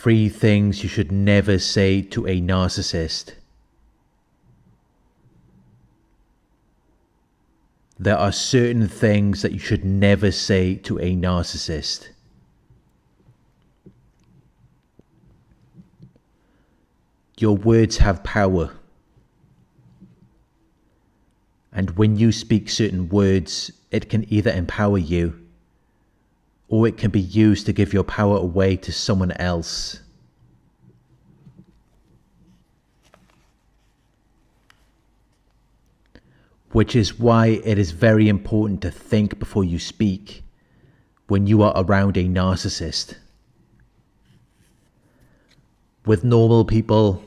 3 things you should never say to a narcissist. There are certain things that you should never say to a narcissist. Your words have power. And when you speak certain words, it can either empower you, or it can be used to give your power away to someone else. Which is why it is very important to think before you speak when you are around a narcissist. With normal people,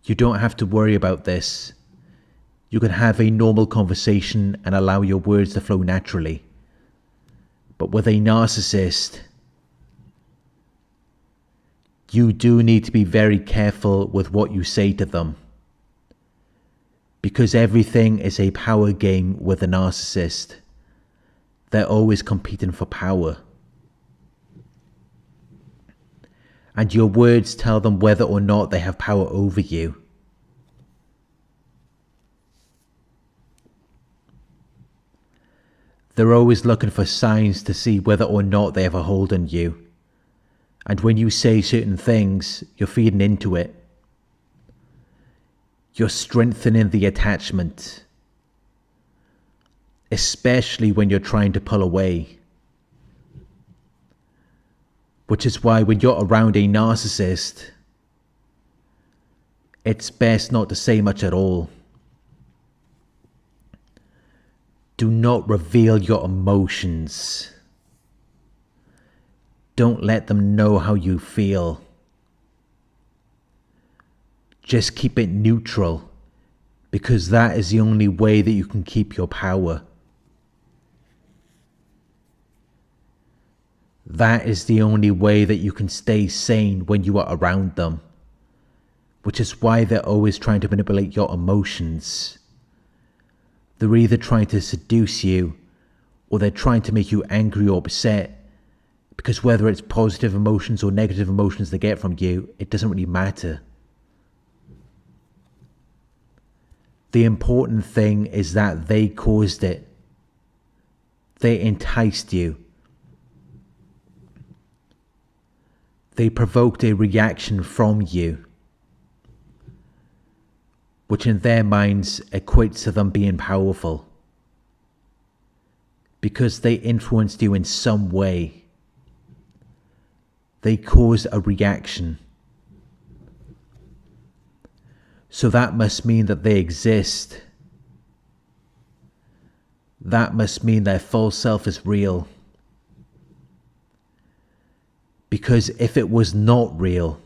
you don't have to worry about this. You can have a normal conversation and allow your words to flow naturally. But with a narcissist, you do need to be very careful with what you say to them. Because everything is a power game with a narcissist. They're always competing for power. And your words tell them whether or not they have power over you. They're always looking for signs to see whether or not they have a hold on you. And when you say certain things, you're feeding into it. You're strengthening the attachment. Especially when you're trying to pull away. Which is why when you're around a narcissist, it's best not to say much at all. Do not reveal your emotions. Don't let them know how you feel. Just keep it neutral, because that is the only way that you can keep your power. That is the only way that you can stay sane when you are around them, which is why they're always trying to manipulate your emotions. They're either trying to seduce you, or they're trying to make you angry or upset, because whether it's positive emotions or negative emotions they get from you, it doesn't really matter. The important thing is that they caused it. They enticed you. They provoked a reaction from you, which in their minds equates to them being powerful, because they influenced you in some way. They caused a reaction. So that must mean that they exist. That must mean their false self is real. Because if it was not real,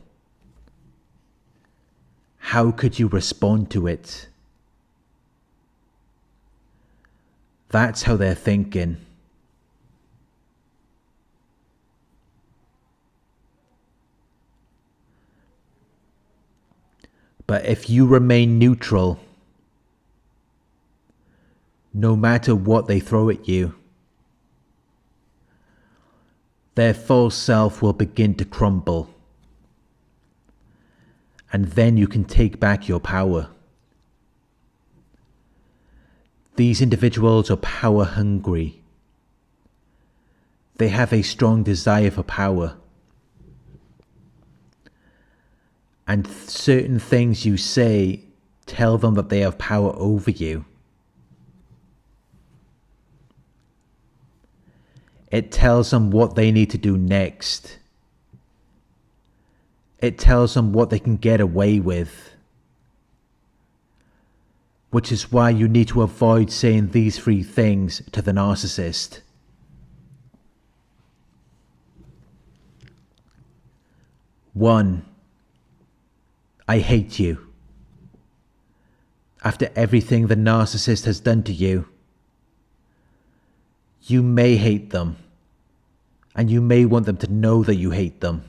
how could you respond to it? That's how they're thinking. But if you remain neutral, no matter what they throw at you, their false self will begin to crumble. And then you can take back your power. These individuals are power hungry. They have a strong desire for power. And certain things you say tell them that they have power over you. It tells them what they need to do next. It tells them what they can get away with. Which is why you need to avoid saying these 3 things to the narcissist. 1. I hate you. After everything the narcissist has done to you, you may hate them, and you may want them to know that you hate them.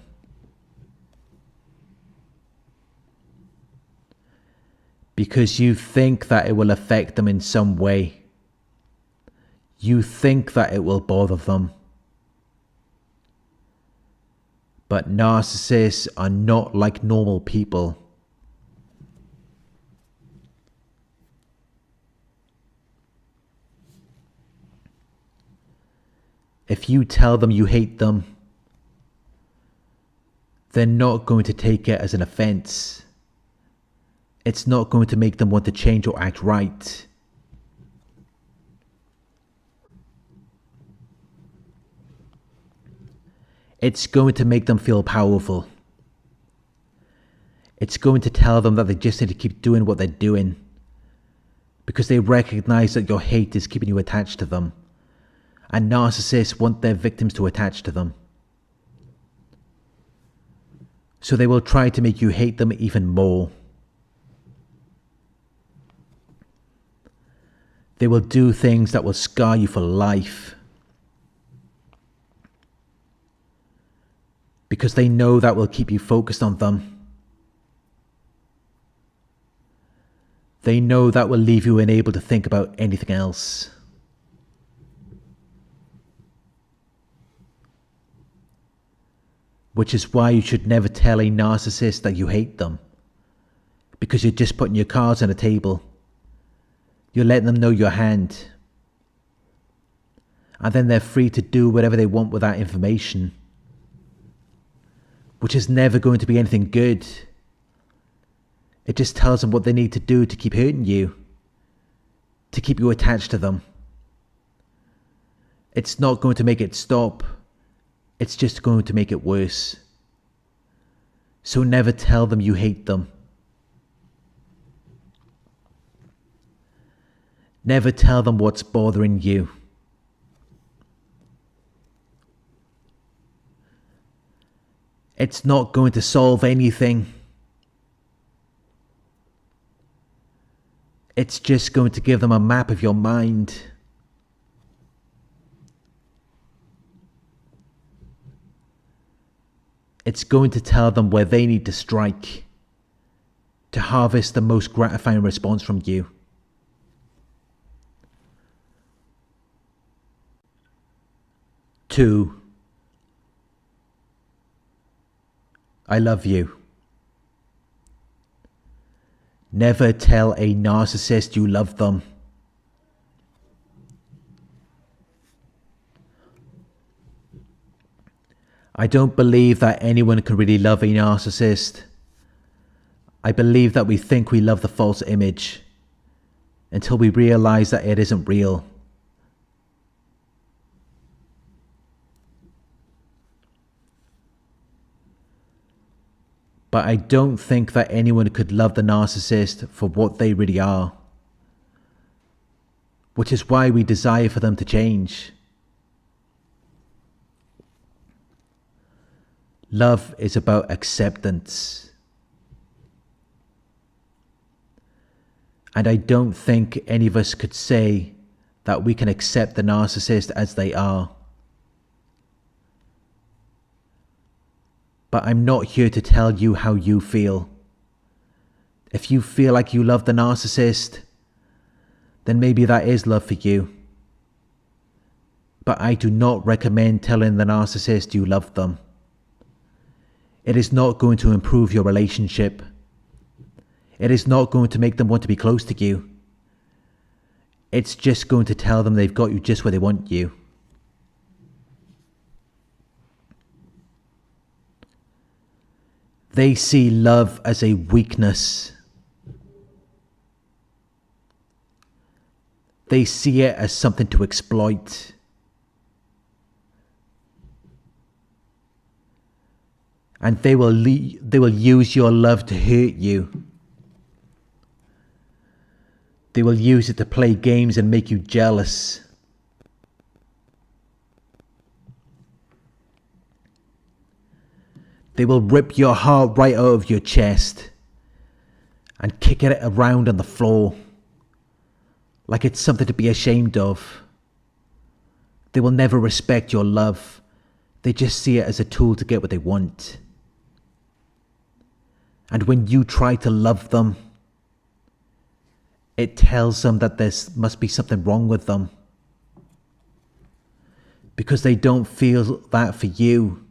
Because you think that it will affect them in some way. You think that it will bother them. But narcissists are not like normal people. If you tell them you hate them, they're not going to take it as an offense. It's not going to make them want to change or act right. It's going to make them feel powerful. It's going to tell them that they just need to keep doing what they're doing, because they recognize that your hate is keeping you attached to them. And narcissists want their victims to attach to them. So they will try to make you hate them even more. They will do things that will scar you for life, because they know that will keep you focused on them. They know that will leave you unable to think about anything else. Which is why you should never tell a narcissist that you hate them, because you're just putting your cards on the table. You're letting them know your hand. And then they're free to do whatever they want with that information, which is never going to be anything good. It just tells them what they need to do to keep hurting you, to keep you attached to them. It's not going to make it stop. It's just going to make it worse. So never tell them you hate them. Never tell them what's bothering you. It's not going to solve anything. It's just going to give them a map of your mind. It's going to tell them where they need to strike to harvest the most gratifying response from you. Two, I love you. Never tell a narcissist you love them. I don't believe that anyone can really love a narcissist. I believe that we think we love the false image until we realize that it isn't real. But I don't think that anyone could love the narcissist for what they really are, which is why we desire for them to change. Love is about acceptance. And I don't think any of us could say that we can accept the narcissist as they are. But I'm not here to tell you how you feel. If you feel like you love the narcissist, then maybe that is love for you. But I do not recommend telling the narcissist you love them. It is not going to improve your relationship. It is not going to make them want to be close to you. It's just going to tell them they've got you just where they want you. They see love as a weakness. They see it as something to exploit. And they will use your love to hurt you. They will use it to play games and make you jealous. They will rip your heart right out of your chest and kick it around on the floor like it's something to be ashamed of. They will never respect your love. They just see it as a tool to get what they want. And when you try to love them, it tells them that there must be something wrong with them, because they don't feel that for you.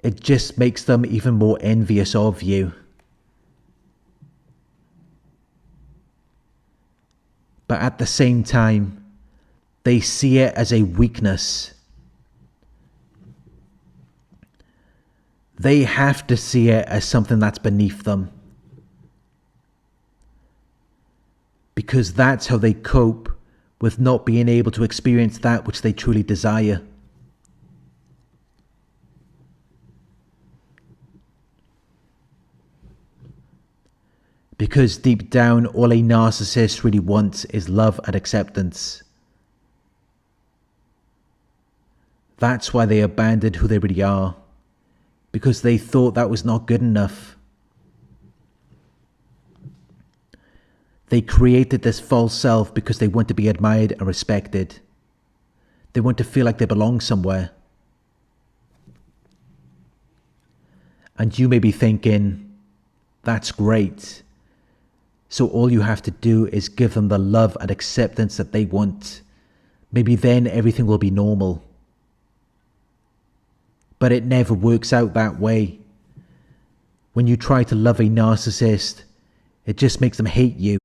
it just makes them even more envious of you. But at the same time, they see it as a weakness. They have to see it as something that's beneath them. Because that's how they cope with not being able to experience that which they truly desire. Because deep down, all a narcissist really wants is love and acceptance. That's why they abandoned who they really are. Because they thought that was not good enough. They created this false self because they want to be admired and respected. They want to feel like they belong somewhere. And you may be thinking, that's great. So all you have to do is give them the love and acceptance that they want. Maybe then everything will be normal. But it never works out that way. When you try to love a narcissist, it just makes them hate you.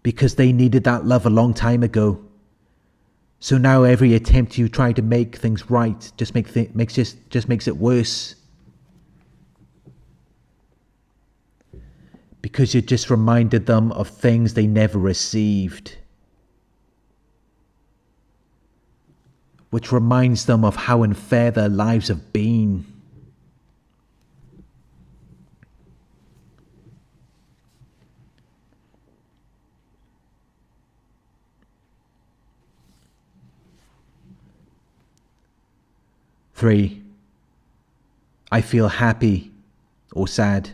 Because they needed that love a long time ago. So now every attempt you try to make things right just makes it worse. Because you just reminded them of things they never received. Which reminds them of how unfair their lives have been. Three, I feel happy or sad.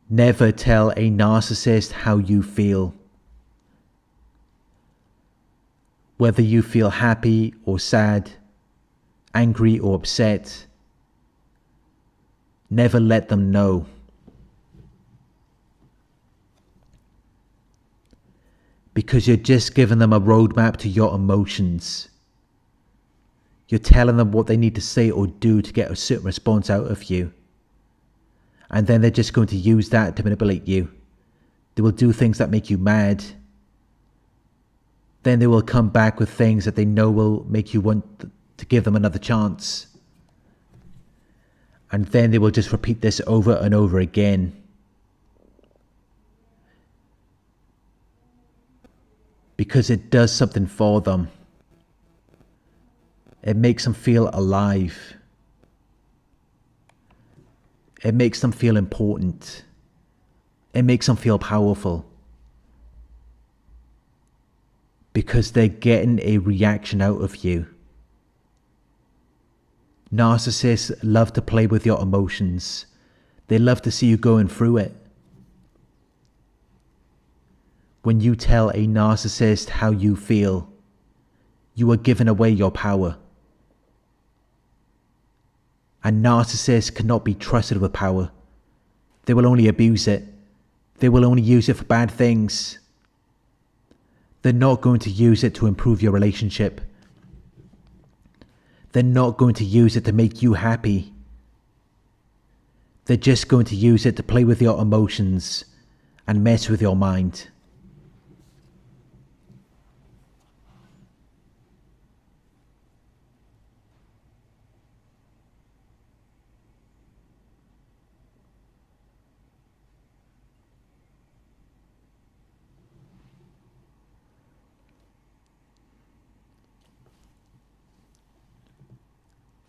Never tell a narcissist how you feel. Whether you feel happy or sad, angry or upset, never let them know. Because you're just giving them a roadmap to your emotions. You're telling them what they need to say or do to get a certain response out of you. And then they're just going to use that to manipulate you. They will do things that make you mad. Then they will come back with things that they know will make you want to give them another chance. And then they will just repeat this over and over again. Because it does something for them. It makes them feel alive. It makes them feel important. It makes them feel powerful. Because they're getting a reaction out of you. Narcissists love to play with your emotions. They love to see you going through it. When you tell a narcissist how you feel, you are giving away your power. And narcissists cannot be trusted with power. They will only abuse it. They will only use it for bad things. They're not going to use it to improve your relationship. They're not going to use it to make you happy. They're just going to use it to play with your emotions and mess with your mind.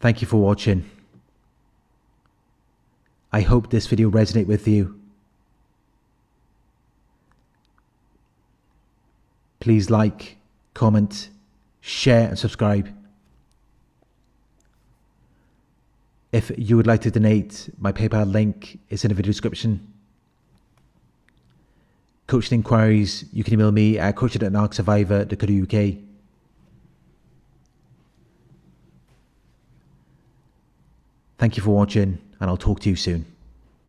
Thank you for watching. I hope this video resonated with you. Please like, comment, share and subscribe. If you would like to donate, my PayPal link is in the video description. Coaching inquiries, you can email me at coaching@narcsurvivor.co.uk. Thank you for watching, and I'll talk to you soon.